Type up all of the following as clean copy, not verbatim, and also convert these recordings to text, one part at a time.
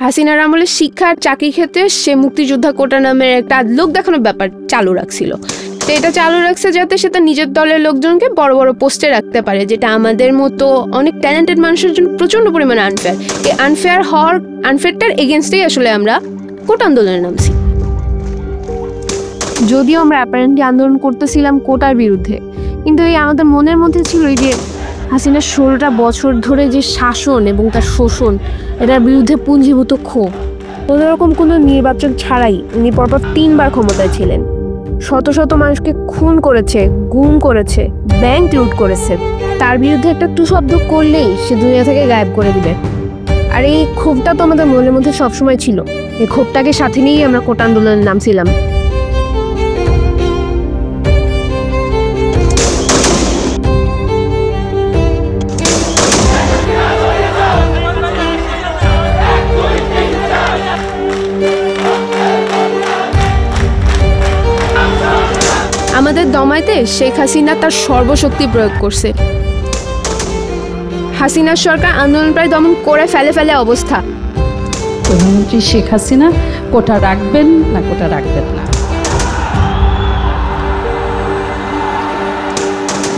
হাসিনার আমলে শিক্ষা আর চাকরি ক্ষেত্রে সে মুক্তিযোদ্ধা কোটা নামের একটা লোক দেখানোর ব্যাপার চালু রাখছিল। তো এটা চালু রাখছে যাতে সে তার নিজের দলের লোকজনকে বড় বড় পোস্টে রাখতে পারে, যেটা আমাদের মতো অনেক ট্যালেন্টেড মানুষের জন্য প্রচণ্ড পরিমাণে আনফেয়ার। এই আনফেয়ারটার এগেনস্টেই আসলে আমরা কোটা আন্দোলনে নামছি। যদিও আমরা অ্যাপারেন্টলি আন্দোলন করতেছিলাম কোটার বিরুদ্ধে, কিন্তু এই আমাদের মনের মধ্যে ছিল এই যে হাসিনার 16টা বছর ধরে যে শাসন এবং তার শোষণ, এটার বিরুদ্ধে পুঞ্জীভূত ক্ষোভ। কোনোরকম কোনো নির্বাচন ছাড়াই উনি পরপর 3বার ক্ষমতায় ছিলেন। শত শত মানুষকে খুন করেছে, গুম করেছে, ব্যাংক লুট করেছে। তার বিরুদ্ধে একটা টু শব্দ করলেই সে দুনিয়া থেকে গায়েব করে দিবে। আর এই ক্ষোভটা তো আমাদের মনের মধ্যে সবসময় ছিল। এই ক্ষোভটাকে সাথে নিয়েই আমরা কোটা আন্দোলনের নামছিলাম। আমাদের দমাইতে শেখ হাসিনা তার সর্বশক্তি প্রয়োগ করছে। হাসিনার সরকার আন্দোলন প্রায় দমন করে ফেলে অবস্থা। প্রধানমন্ত্রী শেখ হাসিনা কোটা রাখবেন না কোটা রাখবেন না।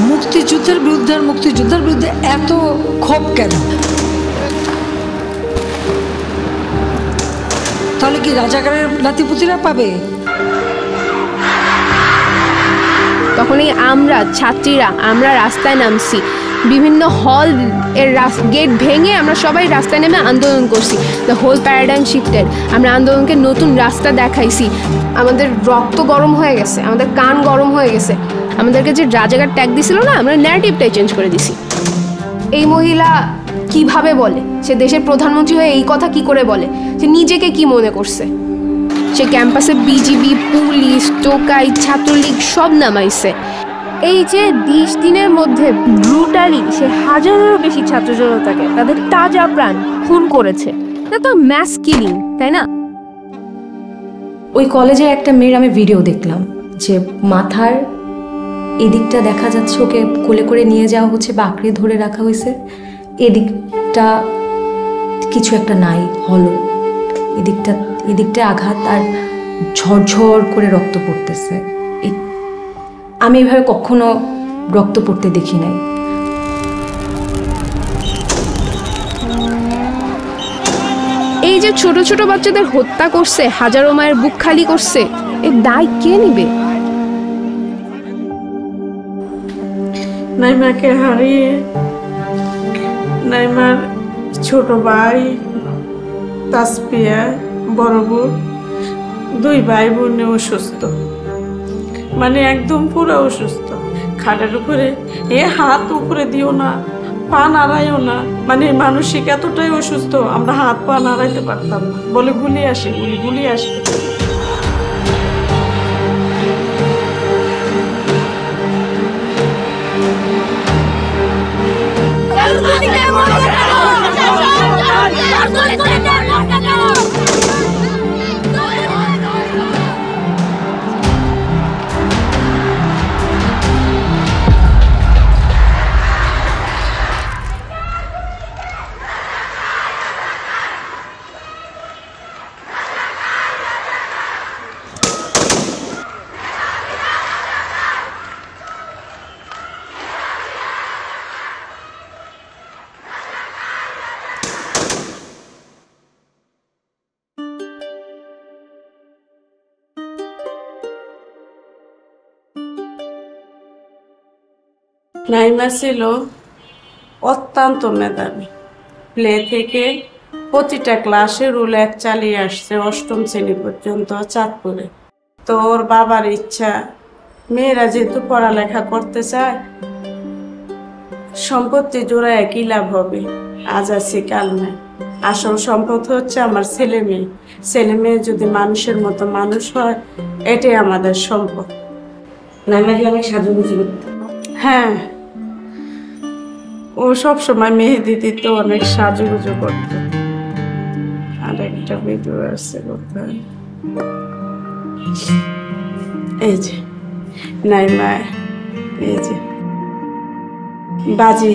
মুক্তিযুদ্ধের বিরুদ্ধে এত ক্ষোভ কেন? তাহলে কি রাজাকারের নাতিপুতিরা পাবে? তখনই আমরা ছাত্রীরা আমরা রাস্তায় নামছি, বিভিন্ন হল এর গেট ভেঙে আমরা সবাই রাস্তায় নেমে আন্দোলন করছি। The whole paradigm shifted. আমরা আন্দোলনকে নতুন রাস্তা দেখাইছি। আমাদের রক্ত গরম হয়ে গেছে, আমাদের কান গরম হয়ে গেছে। আমাদেরকে যে রাজাকার ট্যাগ দিছিল না, আমরা ন্যারেটিভটাই চেঞ্জ করে দিছি। এই মহিলা কিভাবে বলে, সে দেশের প্রধানমন্ত্রী হয়ে এই কথা কি করে বলে, সে নিজেকে কি মনে করছে? সে ক্যাম্পাসে বিজিবি, পুলিশ, টোকাই, ছাত্রলীগ সব নামাইছে। এই যে 20 দিনের মধ্যে ব্রুটালি সে হাজারেরও বেশি ছাত্র জনতাকে তাদের তাজা প্রাণ খুন করেছে। এটা তো ম্যাস কিলিং, তাই না? ওই কলেজের একটা মেয়ের আমি ভিডিও দেখলাম যে মাথার এদিকটা দেখা যাচ্ছে ওকে কোলে করে নিয়ে যাওয়া হচ্ছে বা আঁকড়ে ধরে রাখা হয়েছে, এদিকটা কিছু একটা নাই, হলো, এদিকটা আঘাত আর ঝরঝর করে রক্ত পড়তেছে। আমি এভাবে কখনো রক্ত পড়তে দেখি নাই। এই যে ছোট ছোট বাচ্চাদের হত্যা করছে, হাজারো মায়ের বুক খালি করছে, এর দায় কে নিবে? নাইমাকে হারিয়ে নাইমার ছোট ভাই তাসপিয়া, বড় বোন, 2 ভাই বোনে অসুস্থ, মানে একদম পুরো অসুস্থ। খাটের উপরে হাত উপরে দিও না, পা নাড়াইও না, মানে মানসিক এতটাই অসুস্থ, আমরা হাত পা নাড়াইতে পারতাম না, বলে গুলি আসে, গুলি আসে। নাইমা ছিল অত্যন্ত মেধাবী। প্লে থেকে প্রতিটা ক্লাসে রুল 1 চালিয়ে আসছে, 8ম শ্রেণী পর্যন্ত চাঁদপুরে। তো ওর বাবার ইচ্ছা, মেয়েরা যেহেতু পড়ালেখা করতে চায়, সম্পত্তি জোড়ায় কি লাভ হবে, আজ আছে কাল নাই। আসল সম্পদ হচ্ছে আমার ছেলে মেয়ে। ছেলে মেয়ে যদি মানুষের মতো মানুষ হয়, এটাই আমাদের সম্পদ। নাইমাকে অনেক সাজুগুজু করতো। হ্যাঁ, ও সবসময় মেহেদি দিত, অনেক সাজুগুজু করত। আর একটা ভিডিও আছে কোথায়, এই যে নাইমা, এই যে বাজি,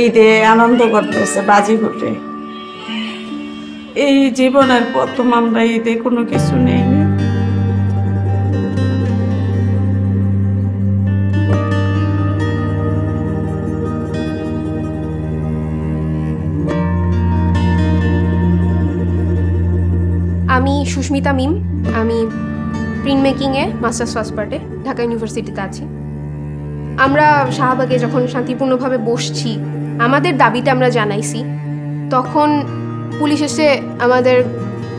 ঈদে আনন্দ করতেছে, বাজি ফুটে। এই জীবনের প্রথম আমরা ঈদে কোনো কিছু নেইনি। আমি সুস্মিতা মিম, আমি প্রিন্ট মেকিংয়ে মাস্টার্স ফার্স্ট পার্টে ঢাকা ইউনিভার্সিটিতে আছি। আমরা শাহবাগে যখন শান্তিপূর্ণভাবে বসছি, আমাদের দাবিটা আমরা জানাইছি, তখন পুলিশ এসে আমাদের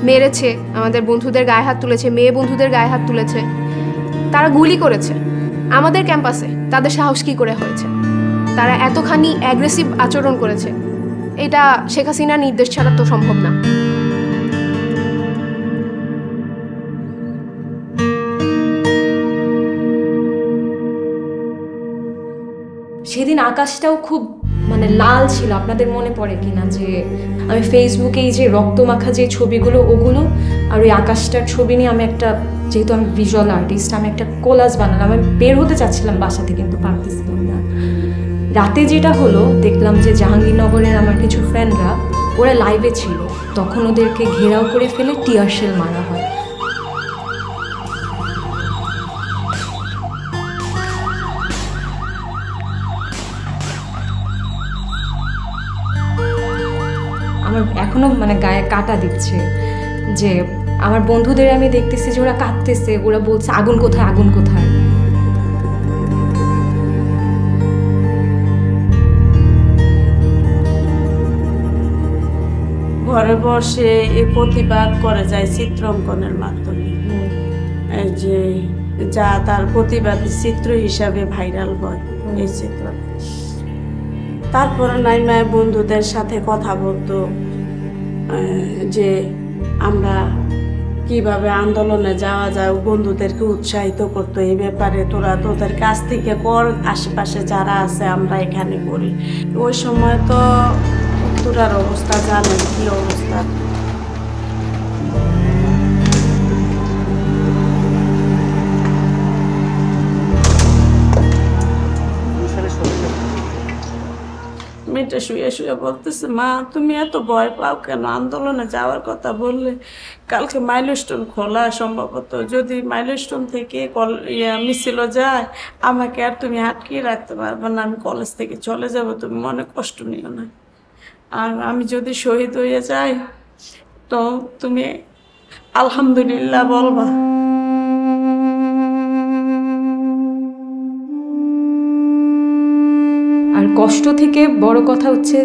মেরেছে, আমাদের বন্ধুদের গায়ে হাত তুলেছে, মেয়ে বন্ধুদের গায়ে হাত তুলেছে, তারা গুলি করেছে আমাদের ক্যাম্পাসে। তাদের সাহস কী করে হয়েছে? তারা এতখানি অ্যাগ্রেসিভ আচরণ করেছে, এটা শেখ হাসিনার নির্দেশ ছাড়া তো সম্ভব না। সেদিন আকাশটাও খুব মানে লাল ছিল। আপনাদের মনে পড়ে কিনা যে আমি ফেসবুকে এই যে রক্তমাখা যে ছবিগুলো ওগুলো আর ওই আকাশটার ছবি নিয়ে আমি একটা, যেহেতু আমি ভিজুয়াল আর্টিস্ট, আমি একটা কোলাজ বানালাম। আমি বের হতে চাচ্ছিলাম বাসাতে, কিন্তু পারতেছিলাম না। রাতে যেটা হলো, দেখলাম যে জাহাঙ্গীরনগরের আমার কিছু ফ্রেন্ডরা ওরা লাইভে ছিল, তখন ওদেরকে ঘেরাও করে ফেলে টিয়ার শেল মারা হয়। আমার এখনো মানে গায়ে কাটা দিচ্ছে যে আমার বন্ধুদের আমি দেখতেছি যে ওরা কাঁদতেছে, ওরা বলছে আগুন কোথায়, আগুন কোথায়। ঘরে বসে এই প্রতিবাদ করে যায় চিত্রাঙ্কনের মাধ্যমে, এই যে যা তার প্রতিবাদী চিত্র হিসাবে ভাইরাল হয় এই চিত্র। তারপরে নাইমায় বন্ধুদের সাথে কথা বলতো যে আমরা কিভাবে আন্দোলনে যাওয়া যায়, বন্ধুদেরকে উৎসাহিত করতো এই ব্যাপারে, তোরা তোদের কাছ থেকে কর, আশেপাশে যারা আছে আমরা এখানে করি। ওই সময় তো উত্তরার অবস্থা জানেন কি অবস্থা। মেয়েটা শুয়ে শুয়ে বলতেছে, মা তুমি এত ভয় পাও কেন? আন্দোলনে যাওয়ার কথা বললে কালকে মাইলস্টোন খোলা, সম্ভবত যদি মাইলস্টোন থেকে মিছিল যায় আমাকে আর তুমি আটকিয়ে রাখতে পারবে না, আমি কলেজ থেকে চলে যাব, তুমি মনে কষ্ট নিও না। আর আমি যদি শহীদ হয়ে যাই তো তুমি আলহামদুলিল্লাহ বলবা। আর কষ্ট থেকে বড় কথা হচ্ছে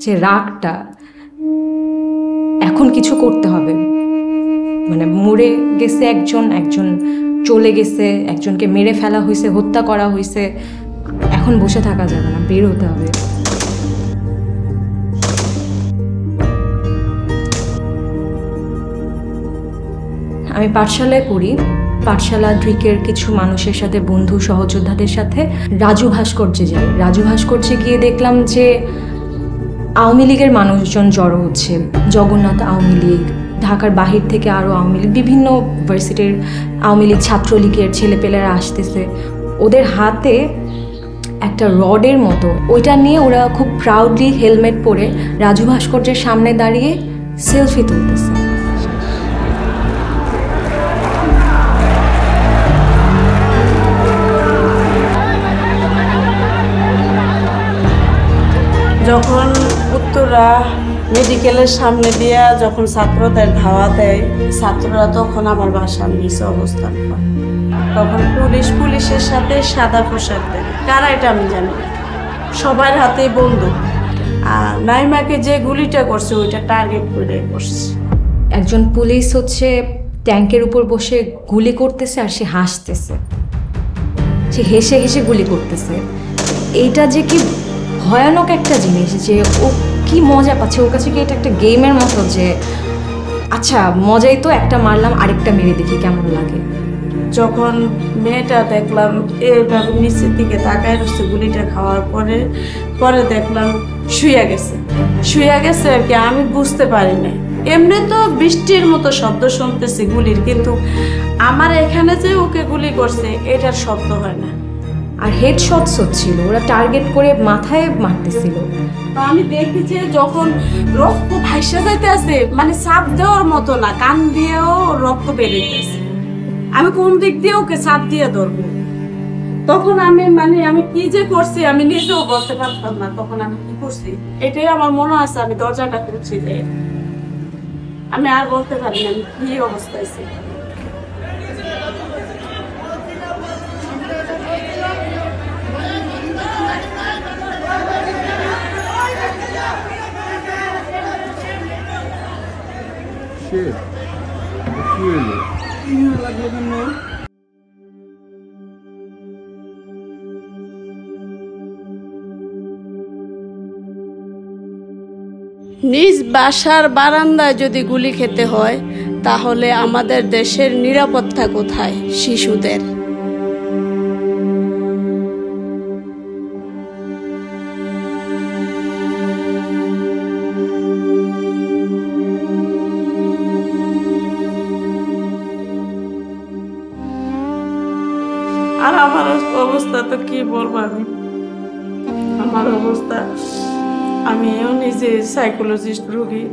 যে রাগটা, এখন কিছু করতে হবে। মানে মরে গেছে একজন, একজন চলে গেছে, একজনকে মেরে ফেলা হয়েছে, হত্যা করা হয়েছে, এখন বসে থাকা যাবে না, বের হতে হবে। আমি পাঠশালায় পড়ি, পাঠশালা ড্রিকের কিছু মানুষের সাথে, বন্ধু সহযোদ্ধাদের সাথে রাজু ভাস্কর্যে যাই। রাজু ভাস্কর্যে গিয়ে দেখলাম যে আওয়ামী লীগের মানুষজন জড়ো হচ্ছে, জগন্নাথ আওয়ামী লীগ, ঢাকার বাহির থেকে আরও আওয়ামী লীগ, বিভিন্ন ইউনিভার্সিটির আওয়ামী লীগ, ছাত্রলীগের ছেলেপেলেরা আসতেছে। ওদের হাতে একটা রডের মতো, ওইটা নিয়ে ওরা খুব প্রাউডলি হেলমেট পরে রাজু ভাস্কর্যের সামনে দাঁড়িয়ে সেলফি তুলতেছে। যখন উত্তরা মেডিকেলের সামনে দিয়া যখন ছাত্রদের ধাওয়া দেয়, ছাত্ররা তখন আমার বাসার নিচে অবস্থান করে। তখন পুলিশের সাথে সাদা পোশাক দেয়, কারা এটা আমি জানি না, সবার হাতেই বন্দুক। আর নাইমাকে যে গুলিটা করছে ওইটা টার্গেট করে করছে। একজন পুলিশ হচ্ছে ট্যাঙ্কের উপর বসে গুলি করতেছে আর সে হাসতেছে, সে হেসে হেসে গুলি করতেছে। এইটা যে কি ভয়ানক একটা জিনিস, যে ও কি মজা পাচ্ছে, ওর কাছে কি এটা একটা গেমের মতো, যে আচ্ছা মজাই তো, একটা মারলাম আরেকটা মেরে দেখি কেমন লাগে। যখন মেয়েটা দেখলাম এইভাবে নিচের দিকে তাকায় রয়েছে গুলিটা খাওয়ার পরে দেখলাম শুয়ে গেছে আর কি, আমি বুঝতে পারি না। এমনি তো বৃষ্টির মতো শব্দ শুনতেছি গুলির, কিন্তু আমার এখানে যে ওকে গুলি করছে এটার শব্দ হয় না। আর হেড শটস হচ্ছিল, ওরা টার্গেট করে মাথায় মারতেছিল। আমি দেখি যে যখন রক্ত ভাইসা যাইতে আছে, মানে চাপ দেওয়ার মতো না, কান দিয়েও রক্ত বেরোইতেছে, আমি কোন দিক দিয়ে ওকে চাপ দিয়ে ধরবো। তখন আমি কি যে করছি আমি নিজেও বলতে পারতাম না তখন আমি কি করছি। এটাই আমার মনে আছে, আমি দরজাটা খুলছি যে আমি আর বলতে পারি না আমি কি অবস্থায় ছিল। নিজ বাসার বারান্দায় যদি গুলি খেতে হয় তাহলে আমাদের দেশের নিরাপত্তা কোথায় শিশুদের? আর আমার অবস্থা তো কি বলবো, আমার অবস্থা আমিও নিজে সাইকোলজিস্ট রোগী,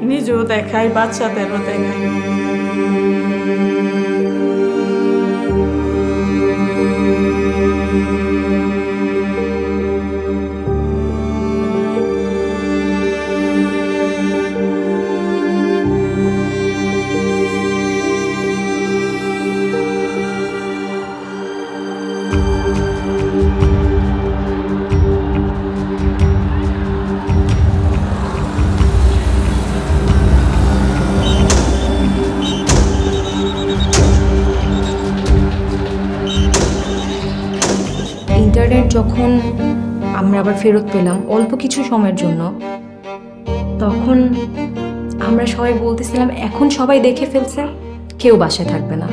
নিজেও দেখাই, বাচ্চাদেরও দেখাই। ইন্টারনেট যখন আমরা আবার ফেরত পেলাম অল্প কিছু সময়ের জন্য, তখন আমরা সবাই বলতেছিলাম এখন সবাই দেখে ফেলছে, কেউ বাসায় থাকবে না,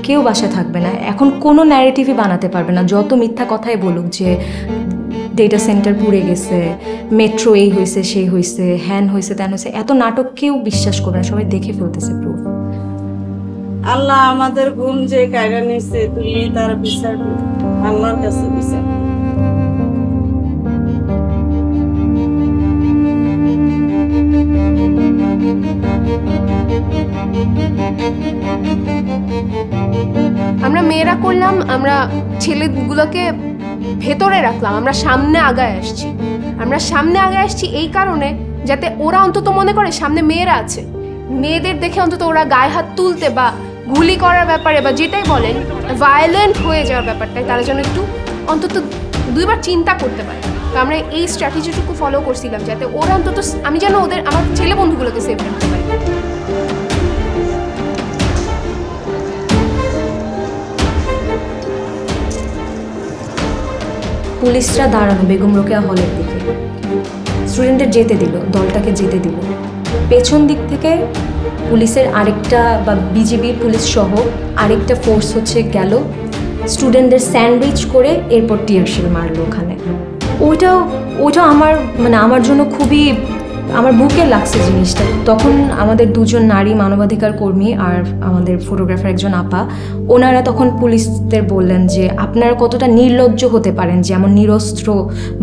কেউ বাসায় থাকবে না, এখন কোনো ন্যারেটিভই বানাতে পারবে না। যত মিথ্যা কথাই বলুক যে ডেটা সেন্টার পুড়ে গেছে, মেট্রো এই হয়েছে সেই হয়েছে, হ্যান হয়েছে ত্যান হয়েছে, এত নাটক কেউ বিশ্বাস করবে না, সবাই দেখে ফেলতেছে প্রুফ। আল্লাহ আমাদের ঘুম যে কায়রা নিচ্ছে, তুমি তার বিচার আল্লাহর কাছে বিচার। আমরা মেয়েরা করলাম, আমরা ছেলেগুলোকে ভেতরে রাখলাম, আমরা সামনে আগায় আসছি। আমরা সামনে আগায় আসছি এই কারণে যাতে ওরা অন্তত মনে করে সামনে মেয়েরা আছে, মেয়েদের দেখে অন্তত ওরা গায়ে হাত তুলতে বা গুলি করার ব্যাপারে বা যেটাই বলেন ভায়োলেন্ট হয়ে যাওয়ার ব্যাপারটাই তারা যেন একটু অন্তত দুইবার চিন্তা করতে পারে। তো আমরা এই স্ট্র্যাটেজিটুকু ফলো করছিলাম যাতে ওরা অন্তত, আমি যেন ওদের আমার ছেলে বন্ধুগুলোকে সেভ রাখতে পারি। পুলিশরা দাঁড়ানো বেগম রোকেয়া হলের দিকে, স্টুডেন্টদের যেতে দিল, দলটাকে যেতে দিল। পেছন দিক থেকে পুলিশের আরেকটা বা বিজিবির পুলিশ সহ আরেকটা ফোর্স হচ্ছে গেল, স্টুডেন্টদের স্যান্ডউইচ করে এরপর টিয়ারশেল মারলো ওখানে। ওইটা আমার জন্য খুবই, আমার বুকে লাগছে জিনিসটা। তখন আমাদের দুজন নারী মানবাধিকার কর্মী আর আমাদের ফটোগ্রাফার একজন আপা, ওনারা তখন পুলিশদের বললেন যে আপনারা কতটা নির্লজ্জ হতে পারেন, যেমন নিরস্ত্র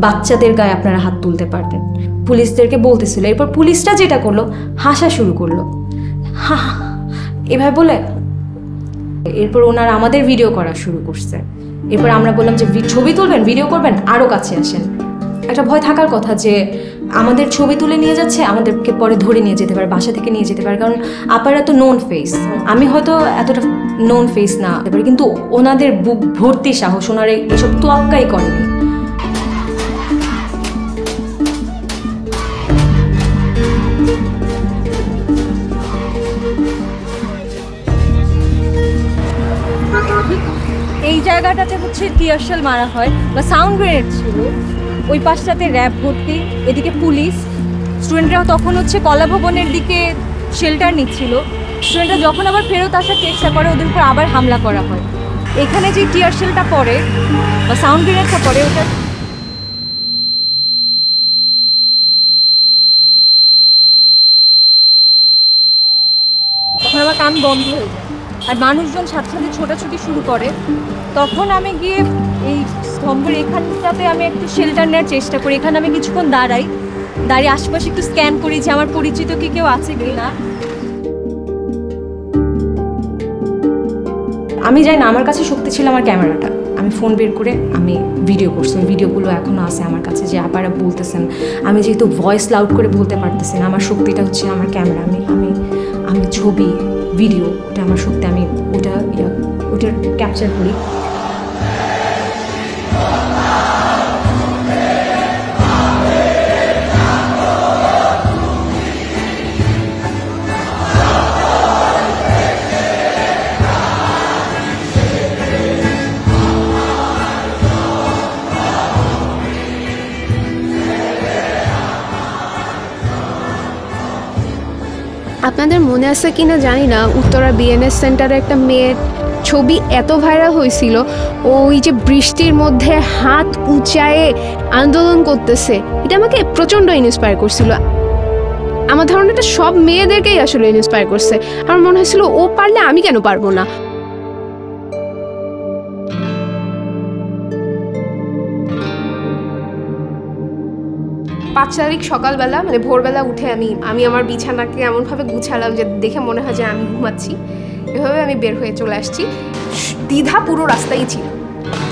বাচ্চাদের গায়ে আপনারা হাত তুলতে পারতেন, পুলিশদেরকে বলতেছিল। এরপর পুলিশটা যেটা করলো, হাসা শুরু করলো, হা এভাবে বলে। এরপর ওনারা আমাদের ভিডিও করা শুরু করছে। এরপর আমরা বললাম যে ছবি তুলবেন, ভিডিও করবেন, আরও কাছে আসেন। একটা ভয় থাকার কথা যে আমাদের ছবি তুলে নিয়ে যাচ্ছে, আমাদেরকে পরে ধরে নিয়ে যেতে পারে, বাসা থেকে নিয়ে যেতে পারে, কারণ আপারা তো নোন ফেস, আমি হয়তো এতটা নোন ফেস না হতে পারি, কিন্তু ওনাদের বুক ভর্তি সাহস, ওনারা এসব তোয়াক্কাই করেনি। এই জায়গাটাতে হচ্ছে টিয়ারশেল মারা হয় বা সাউন্ড গ্রেনেড ছিল, ওই পাশটাতে র্যাব ভর্তি, এদিকে পুলিশ। স্টুডেন্টরা তখন হচ্ছে কলাভবনের দিকে শেল্টার নিচ্ছিল। স্টুডেন্টরা যখন আবার ফেরত আসার চেষ্টা করে, ওদের উপর আবার হামলা করা হয়। এখানে যে টিয়ারশেলটা পড়ে বা সাউন্ড গ্রেনেডটা পড়ে, ওটা তখন আমার কান বন্ধ হয়ে যায়। আর মানুষজন সাথে সাথে ছোটাছুটি শুরু করে, তখন আমি গিয়ে এই স্তম্ভের এখানটাতে আমি একটু শেল্টার নেওয়ার চেষ্টা করি। এখানে আমি কিছুক্ষণ দাঁড়িয়ে আশেপাশে একটু স্ক্যান করি যে আমার পরিচিত কি কেউ আছে কি না। আমি জানি না, আমার কাছে শক্তি ছিল আমার ক্যামেরাটা। আমি ফোন বের করে আমি ভিডিও করছি, ওই ভিডিওগুলো এখনও আছে আমার কাছে, যে আপারা বলতেছেন। আমি যেহেতু ভয়েস লাউড করে বলতে পারতেছি না, আমার শক্তিটা হচ্ছে আমার ক্যামেরা। আমি ছবি ভিডিও, ওটা আমার শক্তি। আমি ওটা ক্যাপচার করি। আপনাদের মনে আছে কিনা জানি না, উত্তরা বিএনএস সেন্টারে একটা মেয়ের ছবি এত ভাইরাল হয়েছিল, ওই যে বৃষ্টির মধ্যে হাত উঁচায়ে আন্দোলন করতেছে। এটা আমাকে প্রচণ্ড ইন্সপায়ার করছিল। আমার ধারণাটা সব মেয়েদেরকেই আসলে ইন্সপায়ার করছে। আমার মনে হয়েছিল ও পারলে আমি কেন পারবো না। 5 তারিখ সকালবেলা মানে ভোরবেলা উঠে আমি আমার বিছানাকে এমনভাবে গুছালাম যে দেখে মনে হয় যে আমি ঘুমাচ্ছি। এভাবে আমি বের হয়ে চলে আসছি। দ্বিধা পুরো রাস্তায়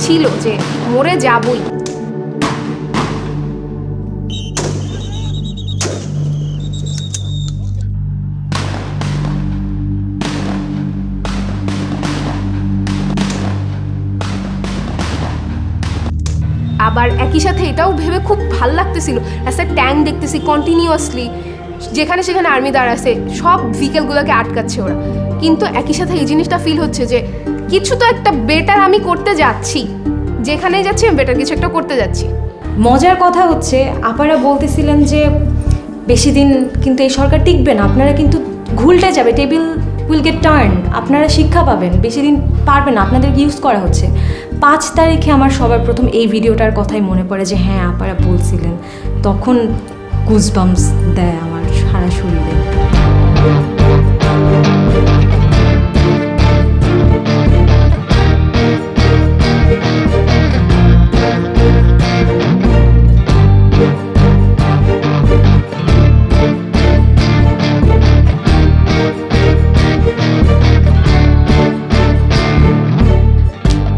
ছিল যে মরে যাবই। আবার একই সাথে এটাও ভেবে খুব ভাল লাগতেছিল, রাস্তায় ট্যাঙ্ক দেখতেছি কন্টিনিউয়াসলি, যেখানে সেখানে আর্মি দাঁড়াচ্ছে, সব ভেহিকেলগুলোকে আটকাচ্ছে ওরা। কিন্তু একই সাথে এই জিনিসটা ফিল হচ্ছে যে কিছু তো একটা বেটার আমি করতে যাচ্ছি, যেখানে যাচ্ছি আমি বেটার কিছু একটা করতে যাচ্ছি। মজার কথা হচ্ছে আপারা বলতেছিলেন যে বেশি দিন কিন্তু এই সরকার টিকবে না, আপনারা কিন্তু ঘুলটে যাবে, টেবিল উইল গেট টার্ন, আপনারা শিক্ষা পাবেন, বেশি দিন পারবেন না, আপনাদেরকে ইউজ করা হচ্ছে। 5 তারিখে আমার সবার প্রথম এই ভিডিওটার কথাই মনে পড়ে যে হ্যাঁ আপারা বলছিলেন, তখন গুজবাম্পস দেয় আমার সারা শরীরে।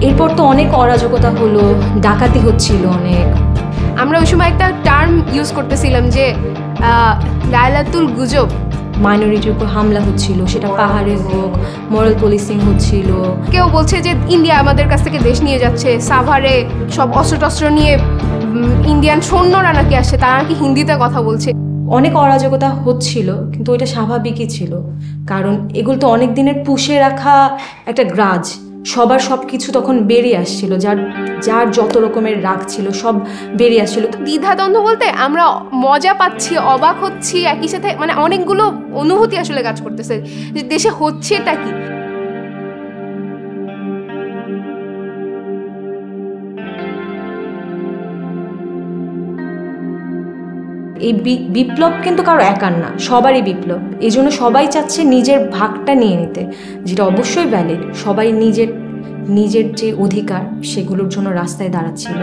এরপর তো অনেক অরাজকতা হলো, ডাকাতি হচ্ছিল অনেক। আমরা ওই সময় একটা টার্ম ইউজ করতেছিলাম যে লাইলাতুল গুজব, মাইনরিটির উপর হামলা হচ্ছিল, সেটা পাহাড়ে হোক, মরাল পুলিশিং হচ্ছিল। কেউ বলছে যে ইন্ডিয়া আমাদের কাছ থেকে দেশ নিয়ে যাচ্ছে, সাভারে সব অস্ত্র নিয়ে ইন্ডিয়ান সৈন্যরা নাকি আসছে, তারা নাকি হিন্দিতে কথা বলছে। অনেক অরাজকতা হচ্ছিল, কিন্তু ওইটা স্বাভাবিকই ছিল, কারণ এগুলো তো অনেক দিনের পুষে রাখা একটা গ্রাজ, সবার সব কিছু তখন বেরিয়ে আসছিল, যার যত রকমের রাগ ছিল সব বেরিয়ে আসছিল। দ্বিধাদ্বন্দ্ব বলতে আমরা মজা পাচ্ছি, অবাক হচ্ছি, একই সাথে মানে অনেকগুলো অনুভূতি আসলে কাজ করতেছে যে দেশে হচ্ছে এটা কি। এই বিপ্লব কিন্তু কারো একার না, সবারই বিপ্লব। এই জন্য সবাই চাচ্ছে নিজের ভাগটা নিয়ে নিতে, যেটা অবশ্যই ভ্যালিড। সবাই নিজের যে অধিকার সেগুলোর জন্য রাস্তায় দাঁড়াচ্ছিল।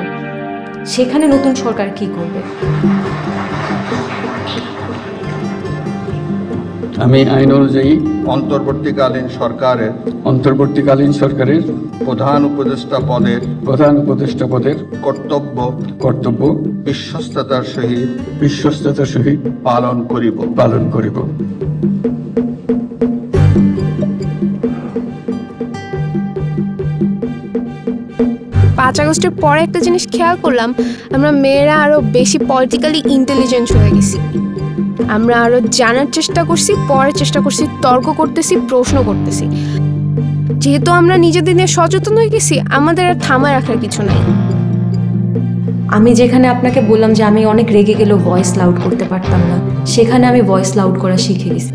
সেখানে নতুন সরকার কি করবে? আমি আইন অনুযায়ী অন্তর্বর্তীকালীন সরকারের প্রধান উপদেষ্টা পদের কর্তব্য বিশ্বস্ততার সহিত পালন করিব। 5 আগস্টের পরে একটা জিনিস খেয়াল করলাম, আমরা মেয়েরা আরো বেশি পলিটিক্যালি ইন্টেলিজেন্ট হয়ে গেছি। আমরা আরো জানার চেষ্টা করছি, পড়ার চেষ্টা করছি, তর্ক করতেছি, প্রশ্ন করতেছি। যেহেতু আমরা নিজেদের নিয়ে সচেতন হয়ে গেছি, আমাদের আর থামায় রাখার কিছু নাই। আমি যেখানে আপনাকে বললাম যে আমি অনেক রেগে গেলেও ভয়েস লাউড করতে পারতাম না, সেখানে আমি ভয়েস লাউড করা শিখে গেছি।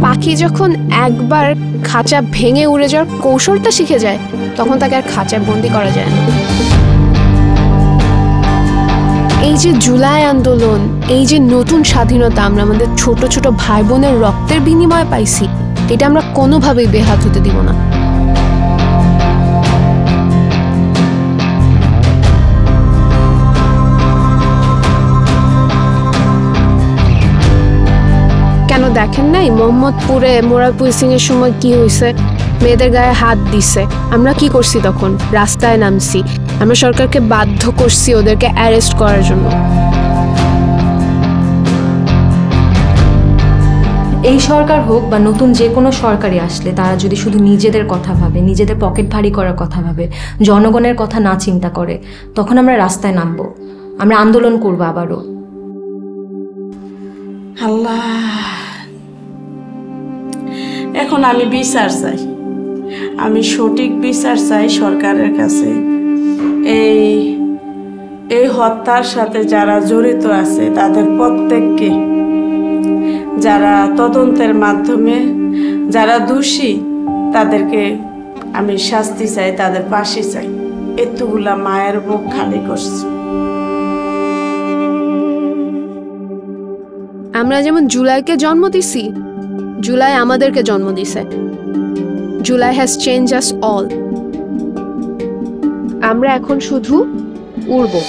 পাখি যখন একবার খাঁচা ভেঙে উড়ে যাওয়ার কৌশলটা শিখে যায়, তখন তাকে আর খাঁচায় বন্দি করা যায় না। এই যে জুলাই আন্দোলন, এই যে নতুন স্বাধীনতা আমরা আমাদের ছোট ছোট ভাই বোনের রক্তের বিনিময়ে পাইছি, এটা আমরা কোনোভাবেই বেহাত হতে দিব না। কেন দেখেন নাই মোহাম্মদপুরে মোরাল পুলিশিং এর সময় কি হয়েছে? মেয়েদের গায়ে হাত দিছে। আমরা কি করছি তখন? রাস্তায় নামছি। আমরা সরকারকে বাধ্য করছি ওদেরকে অ্যারেস্ট করার জন্য। এই সরকার হোক বা নতুন যে কোনো সরকারই আসলে তারা যদি শুধু নিজেদের কথা ভাবে, নিজেদের পকেট ভারী করার কথা ভাবে, জনগণের কথা না চিন্তা করে, তখন আমরা রাস্তায় নামবো, আমরা আন্দোলন করবো আবারও। আল্লাহ, এখন আমি বিচার চাই, আমি সঠিক বিচার চাই সরকারের কাছে। এই হত্যার সাথে যারা জড়িত আছে তাদের প্রত্যেককে, যারা তদন্তের মাধ্যমে যারা দোষী তাদেরকে আমি শাস্তি চাই, তাদের ফাঁসি চাই। এতগুলা মায়ের বুক খালি করছে। আমরা যেমন জুলাইকে জন্ম দিছি, জুলাই আমাদেরকে জন্ম দিছে। July has change us all. আমরা এখন শুধু উড়বো।